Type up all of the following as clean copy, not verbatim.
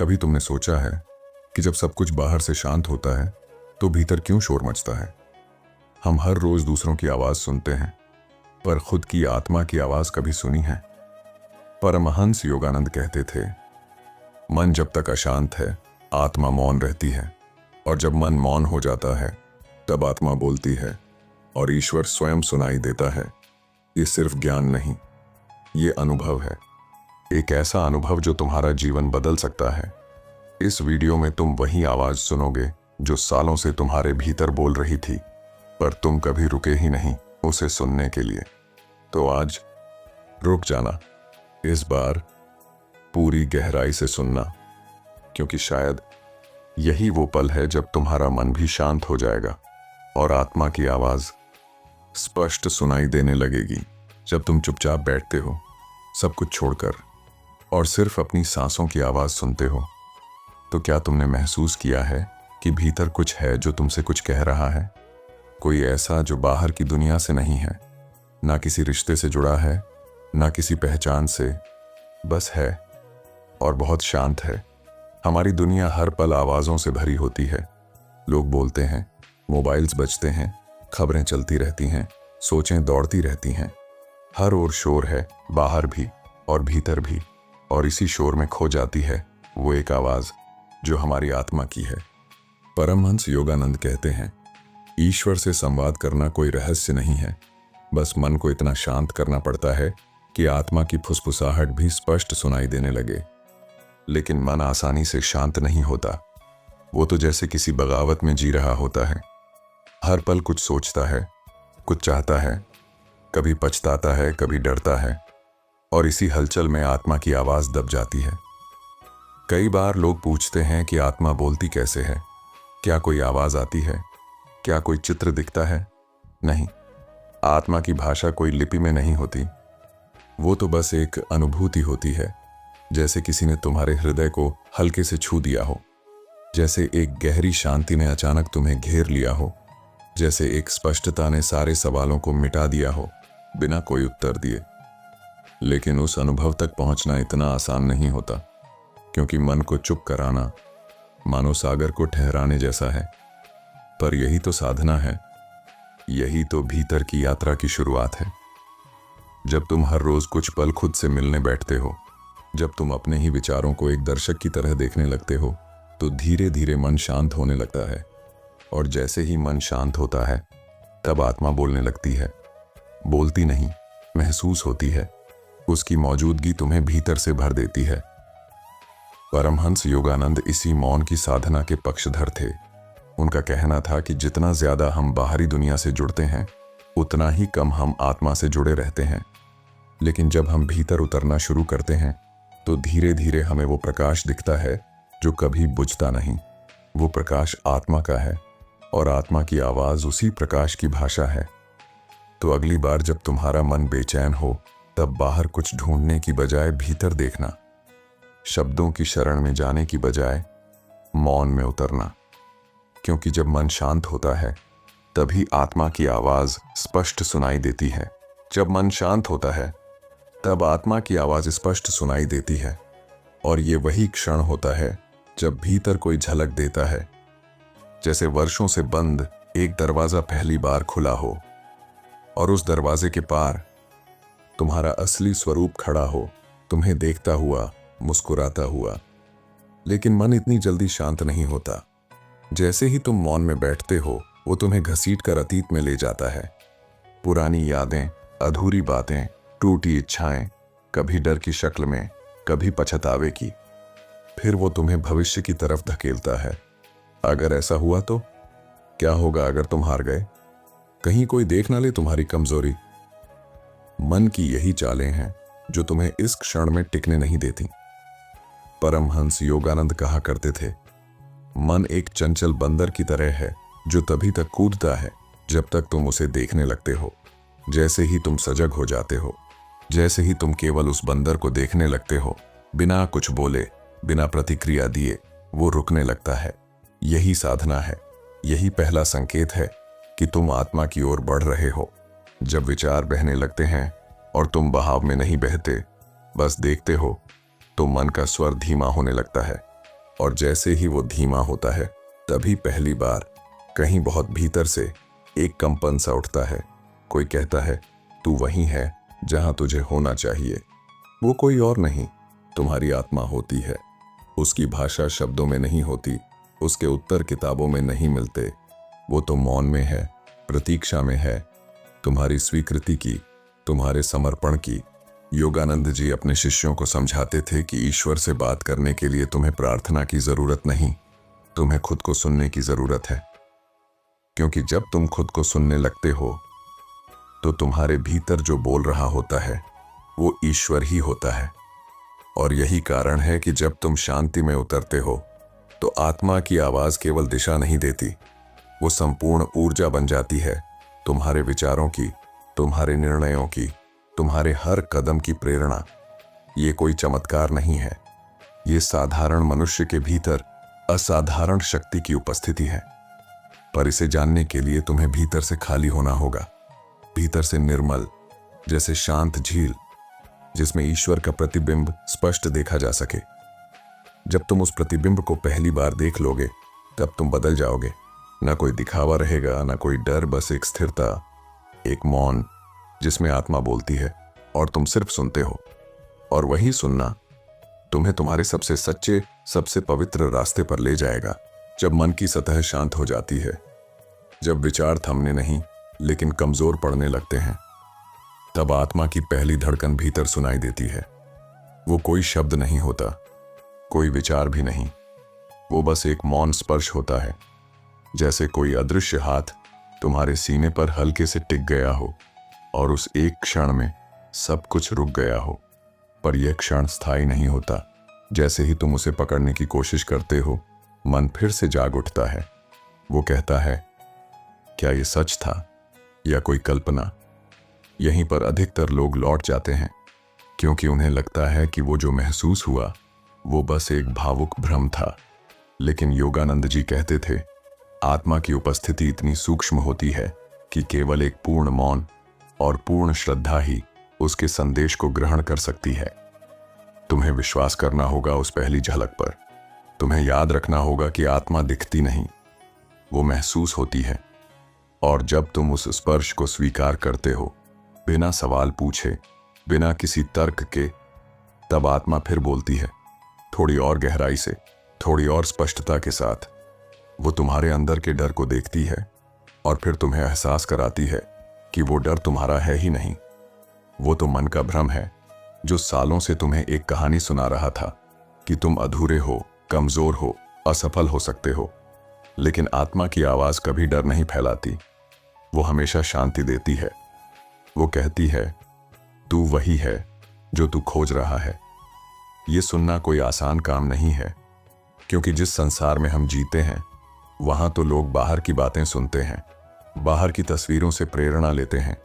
कभी तुमने सोचा है कि जब सब कुछ बाहर से शांत होता है तो भीतर क्यों शोर मचता है? हम हर रोज दूसरों की आवाज सुनते हैं, पर खुद की आत्मा की आवाज कभी सुनी है? परमहंस योगानंद कहते थे, मन जब तक अशांत है आत्मा मौन रहती है, और जब मन मौन हो जाता है तब आत्मा बोलती है और ईश्वर स्वयं सुनाई देता है। ये सिर्फ ज्ञान नहीं, ये अनुभव है, एक ऐसा अनुभव जो तुम्हारा जीवन बदल सकता है। इस वीडियो में तुम वही आवाज सुनोगे जो सालों से तुम्हारे भीतर बोल रही थी, पर तुम कभी रुके ही नहीं उसे सुनने के लिए। तो आज रुक जाना, इस बार पूरी गहराई से सुनना, क्योंकि शायद यही वो पल है जब तुम्हारा मन भी शांत हो जाएगा और आत्मा की आवाज स्पष्ट सुनाई देने लगेगी। जब तुम चुपचाप बैठते हो, सब कुछ छोड़कर, और सिर्फ अपनी सांसों की आवाज सुनते हो, तो क्या तुमने महसूस किया है कि भीतर कुछ है जो तुमसे कुछ कह रहा है? कोई ऐसा जो बाहर की दुनिया से नहीं है, ना किसी रिश्ते से जुड़ा है, ना किसी पहचान से, बस है और बहुत शांत है। हमारी दुनिया हर पल आवाजों से भरी होती है। लोग बोलते हैं, मोबाइल्स बजते हैं, खबरें चलती रहती हैं, सोचें दौड़ती रहती हैं। हर ओर शोर है, बाहर भी और भीतर भी, और इसी शोर में खो जाती है वो एक आवाज जो हमारी आत्मा की है। परमहंस योगानंद कहते हैं, ईश्वर से संवाद करना कोई रहस्य नहीं है, बस मन को इतना शांत करना पड़ता है कि आत्मा की फुसफुसाहट भी स्पष्ट सुनाई देने लगे। लेकिन मन आसानी से शांत नहीं होता। वो तो जैसे किसी बगावत में जी रहा होता है। हर पल कुछ सोचता है, कुछ चाहता है, कभी पछताता है, कभी डरता है, और इसी हलचल में आत्मा की आवाज दब जाती है। कई बार लोग पूछते हैं कि आत्मा बोलती कैसे है? क्या कोई आवाज आती है? क्या कोई चित्र दिखता है? नहीं, आत्मा की भाषा कोई लिपि में नहीं होती। वो तो बस एक अनुभूति होती है, जैसे किसी ने तुम्हारे हृदय को हल्के से छू दिया हो, जैसे एक गहरी शांति ने अचानक तुम्हें घेर लिया हो, जैसे एक स्पष्टता ने सारे सवालों को मिटा दिया हो बिना कोई उत्तर दिए। लेकिन उस अनुभव तक पहुंचना इतना आसान नहीं होता, क्योंकि मन को चुप कराना मानो सागर को ठहराने जैसा है। पर यही तो साधना है, यही तो भीतर की यात्रा की शुरुआत है। जब तुम हर रोज कुछ पल खुद से मिलने बैठते हो, जब तुम अपने ही विचारों को एक दर्शक की तरह देखने लगते हो, तो धीरे धीरे मन शांत होने लगता है। और जैसे ही मन शांत होता है, तब आत्मा बोलने लगती है। बोलती नहीं, महसूस होती है। उसकी मौजूदगी तुम्हें भीतर से भर देती है। परमहंस योगानंद इसी मौन की साधना के पक्षधर थे। उनका कहना था कि जितना ज्यादा हम बाहरी दुनिया से जुड़ते हैं, उतना ही कम हम आत्मा से जुड़े रहते हैं। लेकिन जब हम भीतर उतरना शुरू करते हैं, तो धीरे धीरे हमें वो प्रकाश दिखता है जो कभी बुझता नहीं। वो प्रकाश आत्मा का है, और आत्मा की आवाज उसी प्रकाश की भाषा है। तो अगली बार जब तुम्हारा मन बेचैन हो, तब बाहर कुछ ढूंढने की बजाय भीतर देखना, शब्दों की शरण में जाने की बजाय मौन में उतरना। क्योंकि जब मन शांत होता है, तभी आत्मा की आवाज स्पष्ट सुनाई देती है। जब मन शांत होता है, तब आत्मा की आवाज स्पष्ट सुनाई देती है। और ये वही क्षण होता है जब भीतर कोई झलक देता है, जैसे वर्षों से बंद एक दरवाजा पहली बार खुला हो, और उस दरवाजे के पार तुम्हारा असली स्वरूप खड़ा हो, तुम्हें देखता हुआ, मुस्कुराता हुआ। लेकिन मन इतनी जल्दी शांत नहीं होता। जैसे ही तुम मौन में बैठते हो, वो तुम्हें घसीट कर अतीत में ले जाता है। पुरानी यादें, अधूरी बातें, टूटी इच्छाएं, कभी डर की शक्ल में, कभी पछतावे की। फिर वो तुम्हें भविष्य की तरफ धकेलता है। अगर ऐसा हुआ तो क्या होगा? अगर तुम हार गए, कहीं कोई देख ना ले तुम्हारी कमजोरी। मन की यही चालें हैं जो तुम्हें इस क्षण में टिकने नहीं देती। परमहंस योगानंद कहा करते थे, मन एक चंचल बंदर की तरह है जो तभी तक कूदता है जब तक तुम उसे देखने लगते हो। जैसे ही तुम सजग हो जाते हो, जैसे ही तुम केवल उस बंदर को देखने लगते हो, बिना कुछ बोले, बिना प्रतिक्रिया दिए, वो रुकने लगता है। यही साधना है, यही पहला संकेत है कि तुम आत्मा की ओर बढ़ रहे हो। जब विचार बहने लगते हैं और तुम बहाव में नहीं बहते, बस देखते हो, तो मन का स्वर धीमा होने लगता है। और जैसे ही वो धीमा होता है, तभी पहली बार कहीं बहुत भीतर से एक कंपन सा उठता है। कोई कहता है, तू वहीं है जहां तुझे होना चाहिए। वो कोई और नहीं, तुम्हारी आत्मा होती है। उसकी भाषा शब्दों में नहीं होती, उसके उत्तर किताबों में नहीं मिलते। वो तो मौन में है, प्रतीक्षा में है, तुम्हारी स्वीकृति की, तुम्हारे समर्पण की। योगानंद जी अपने शिष्यों को समझाते थे कि ईश्वर से बात करने के लिए तुम्हें प्रार्थना की जरूरत नहीं, तुम्हें खुद को सुनने की जरूरत है। क्योंकि जब तुम खुद को सुनने लगते हो तो तुम्हारे भीतर जो बोल रहा होता है वो ईश्वर ही होता है। और यही कारण है कि जब तुम शांति में उतरते हो तो आत्मा की आवाज केवल दिशा नहीं देती, वो संपूर्ण ऊर्जा बन जाती है, तुम्हारे विचारों की, तुम्हारे निर्णयों की, तुम्हारे हर कदम की प्रेरणा। ये कोई चमत्कार नहीं है, ये साधारण मनुष्य के भीतर असाधारण शक्ति की उपस्थिति है। पर इसे जानने के लिए तुम्हें भीतर से खाली होना होगा, भीतर से निर्मल, जैसे शांत झील जिसमें ईश्वर का प्रतिबिंब स्पष्ट देखा जा सके। जब तुम उस प्रतिबिंब को पहली बार देख लोगे तब तुम बदल जाओगे। ना कोई दिखावा रहेगा, ना कोई डर, बस एक स्थिरता, एक मौन जिसमें आत्मा बोलती है और तुम सिर्फ सुनते हो। और वही सुनना तुम्हें तुम्हारे सबसे सच्चे, सबसे पवित्र रास्ते पर ले जाएगा। जब मन की सतह शांत हो जाती है, जब विचार थमने नहीं लेकिन कमजोर पड़ने लगते हैं, तब आत्मा की पहली धड़कन भीतर सुनाई देती है। वो कोई शब्द नहीं होता, कोई विचार भी नहीं, वो बस एक मौन स्पर्श होता है, जैसे कोई अदृश्य हाथ तुम्हारे सीने पर हल्के से टिक गया हो और उस एक क्षण में सब कुछ रुक गया हो। पर यह क्षण स्थायी नहीं होता। जैसे ही तुम उसे पकड़ने की कोशिश करते हो, मन फिर से जाग उठता है। वो कहता है, क्या ये सच था या कोई कल्पना? यहीं पर अधिकतर लोग लौट जाते हैं, क्योंकि उन्हें लगता है कि वो जो महसूस हुआ वो बस एक भावुक भ्रम था। लेकिन योगानंद जी कहते थे, आत्मा की उपस्थिति इतनी सूक्ष्म होती है कि केवल एक पूर्ण मौन और पूर्ण श्रद्धा ही उसके संदेश को ग्रहण कर सकती है। तुम्हें विश्वास करना होगा उस पहली झलक पर। तुम्हें याद रखना होगा कि आत्मा दिखती नहीं, वो महसूस होती है। और जब तुम उस स्पर्श को स्वीकार करते हो, बिना सवाल पूछे, बिना किसी तर्क के, तब आत्मा फिर बोलती है, थोड़ी और गहराई से, थोड़ी और स्पष्टता के साथ। वो तुम्हारे अंदर के डर को देखती है और फिर तुम्हें एहसास कराती है कि वो डर तुम्हारा है ही नहीं, वो तो मन का भ्रम है जो सालों से तुम्हें एक कहानी सुना रहा था कि तुम अधूरे हो, कमजोर हो, असफल हो सकते हो। लेकिन आत्मा की आवाज कभी डर नहीं फैलाती, वो हमेशा शांति देती है। वो कहती है, तू वही है जो तू खोज रहा है। ये सुनना कोई आसान काम नहीं है, क्योंकि जिस संसार में हम जीते हैं वहां तो लोग बाहर की बातें सुनते हैं, बाहर की तस्वीरों से प्रेरणा लेते हैं,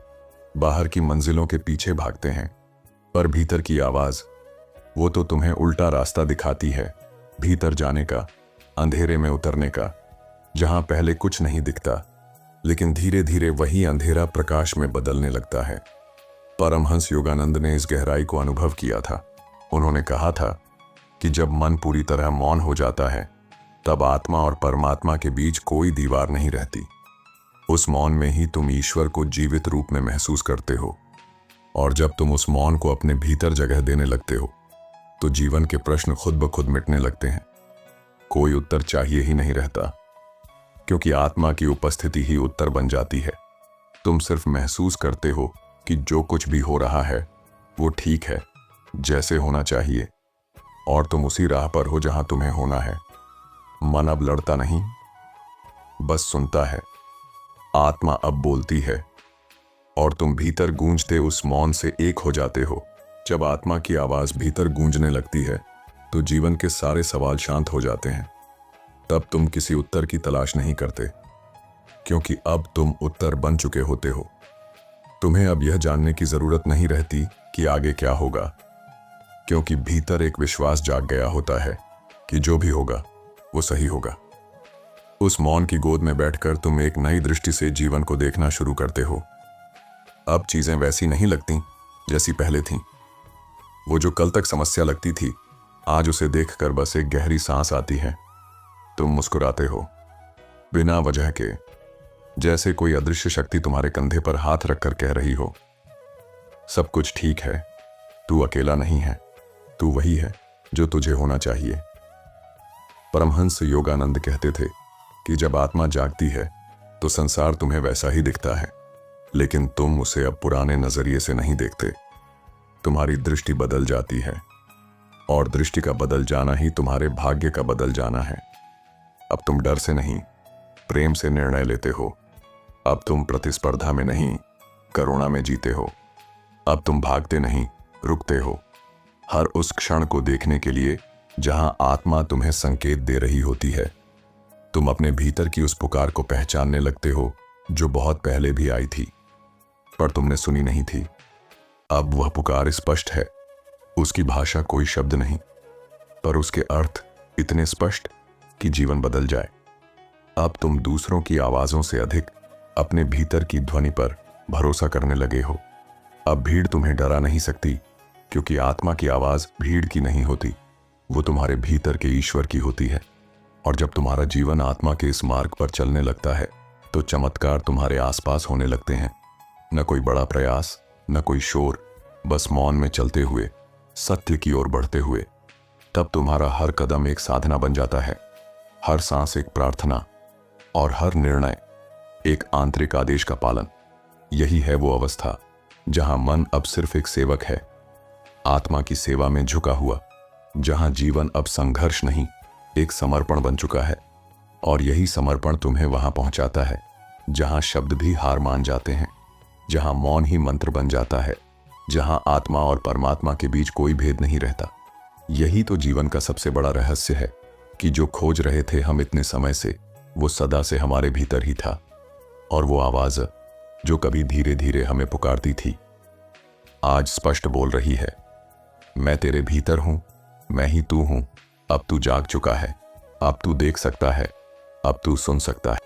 बाहर की मंजिलों के पीछे भागते हैं। पर भीतर की आवाज, वो तो तुम्हें उल्टा रास्ता दिखाती है, भीतर जाने का, अंधेरे में उतरने का, जहां पहले कुछ नहीं दिखता, लेकिन धीरे धीरे वही अंधेरा प्रकाश में बदलने लगता है। परमहंस योगानंद ने इस गहराई को अनुभव किया था। उन्होंने कहा था कि जब मन पूरी तरह मौन हो जाता है, तब आत्मा और परमात्मा के बीच कोई दीवार नहीं रहती। उस मौन में ही तुम ईश्वर को जीवित रूप में महसूस करते हो। और जब तुम उस मौन को अपने भीतर जगह देने लगते हो, तो जीवन के प्रश्न खुद ब खुद मिटने लगते हैं। कोई उत्तर चाहिए ही नहीं रहता, क्योंकि आत्मा की उपस्थिति ही उत्तर बन जाती है। तुम सिर्फ महसूस करते हो कि जो कुछ भी हो रहा है वो ठीक है, जैसे होना चाहिए, और तुम उसी राह पर हो जहां तुम्हें होना है। मन अब लड़ता नहीं, बस सुनता है। आत्मा अब बोलती है और तुम भीतर गूंजते उस मौन से एक हो जाते हो। जब आत्मा की आवाज भीतर गूंजने लगती है तो जीवन के सारे सवाल शांत हो जाते हैं। तब तुम किसी उत्तर की तलाश नहीं करते, क्योंकि अब तुम उत्तर बन चुके होते हो। तुम्हें अब यह जानने की जरूरत नहीं रहती कि आगे क्या होगा, क्योंकि भीतर एक विश्वास जाग गया होता है कि जो भी होगा वो सही होगा। उस मौन की गोद में बैठकर तुम एक नई दृष्टि से जीवन को देखना शुरू करते हो। अब चीजें वैसी नहीं लगती जैसी पहले थीं। वो जो कल तक समस्या लगती थी, आज उसे देखकर बस एक गहरी सांस आती है। तुम मुस्कुराते हो बिना वजह के, जैसे कोई अदृश्य शक्ति तुम्हारे कंधे पर हाथ रखकर कह रही हो, सब कुछ ठीक है, तू अकेला नहीं है, तू वही है जो तुझे होना चाहिए। परमहंस योगानंद कहते थे कि जब आत्मा जागती है तो संसार तुम्हें वैसा ही दिखता है, लेकिन तुम उसे अब पुराने नजरिए से नहीं देखते। तुम्हारी दृष्टि बदल जाती है, और दृष्टि का बदल जाना ही तुम्हारे भाग्य का बदल जाना है। अब तुम डर से नहीं, प्रेम से निर्णय लेते हो। अब तुम प्रतिस्पर्धा में नहीं, करुणा में जीते हो। अब तुम भागते नहीं, रुकते हो, हर उस क्षण को देखने के लिए जहां आत्मा तुम्हें संकेत दे रही होती है। तुम अपने भीतर की उस पुकार को पहचानने लगते हो जो बहुत पहले भी आई थी, पर तुमने सुनी नहीं थी। अब वह पुकार स्पष्ट है, उसकी भाषा कोई शब्द नहीं, पर उसके अर्थ इतने स्पष्ट कि जीवन बदल जाए। अब तुम दूसरों की आवाजों से अधिक अपने भीतर की ध्वनि पर भरोसा करने लगे हो। अब भीड़ तुम्हें डरा नहीं सकती, क्योंकि आत्मा की आवाज भीड़ की नहीं होती, वो तुम्हारे भीतर के ईश्वर की होती है। और जब तुम्हारा जीवन आत्मा के इस मार्ग पर चलने लगता है तो चमत्कार तुम्हारे आसपास होने लगते हैं। न कोई बड़ा प्रयास, न कोई शोर, बस मौन में चलते हुए, सत्य की ओर बढ़ते हुए। तब तुम्हारा हर कदम एक साधना बन जाता है, हर सांस एक प्रार्थना, और हर निर्णय एक आंतरिक आदेश का पालन। यही है वो अवस्था जहां मन अब सिर्फ एक सेवक है, आत्मा की सेवा में झुका हुआ, जहां जीवन अब संघर्ष नहीं, एक समर्पण बन चुका है। और यही समर्पण तुम्हें वहां पहुंचाता है जहां शब्द भी हार मान जाते हैं, जहां मौन ही मंत्र बन जाता है, जहां आत्मा और परमात्मा के बीच कोई भेद नहीं रहता। यही तो जीवन का सबसे बड़ा रहस्य है कि जो खोज रहे थे हम इतने समय से, वो सदा से हमारे भीतर ही था। और वो आवाज जो कभी धीरे धीरे हमें पुकारती थी, आज स्पष्ट बोल रही है, मैं तेरे भीतर हूं, मैं ही तू हूं। अब तू जाग चुका है, अब तू देख सकता है, अब तू सुन सकता है।